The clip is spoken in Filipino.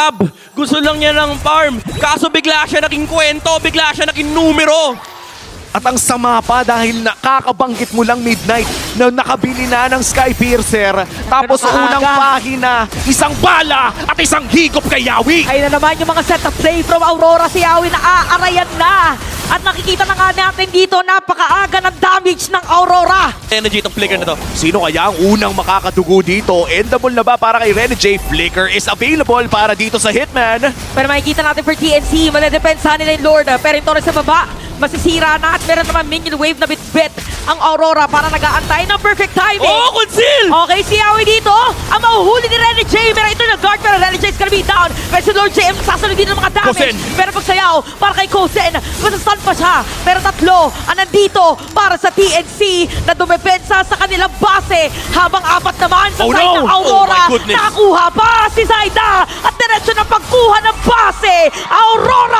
Fab, gusto lang niya ng farm. Kaso bigla siya naging kwento, bigla siya naging numero. At ang sama pa dahil nakakabanggit mo lang Midnight na nakabili na ng Skypiercer. Tapos Pero maaga. unang pahina, isang bala at isang higop kay Yawi. Ayun na naman yung mga setup play from Aurora. Si Yawi na aarayan na. At nakikita na nga natin dito, napakaaga ng damage ng Aurora. Energy itong flicker na to. Sino kaya ang unang makakadugo dito? Endable na ba para kay Rene J? Flicker is available para dito sa Hitman. Pero makikita natin for TNC, manadepensa nila yung Lord. Pero yung Torres sa baba, masisira na at meron naman minion wave na bit-bit ang Aurora para nag-aantay ng perfect timing. Oh, conceal! Okay, si Yawi dito, ang mahuhuli ni Rene J. Pero ito na guard, pero Rene J is gonna be down. Pero si Lord J, sasunod din ng mga damage. Kosen. Pero pagsayaw, para kay Kosen, masastun pa siya. Pero tatlo ang nandito para sa TNC na dumepensa sa kanilang base. Habang apat naman sa Oh, side no! ng Aurora, Oh, my goodness. nakakuha pa si Zaida. At diretso na pagkuha ng base. Aurora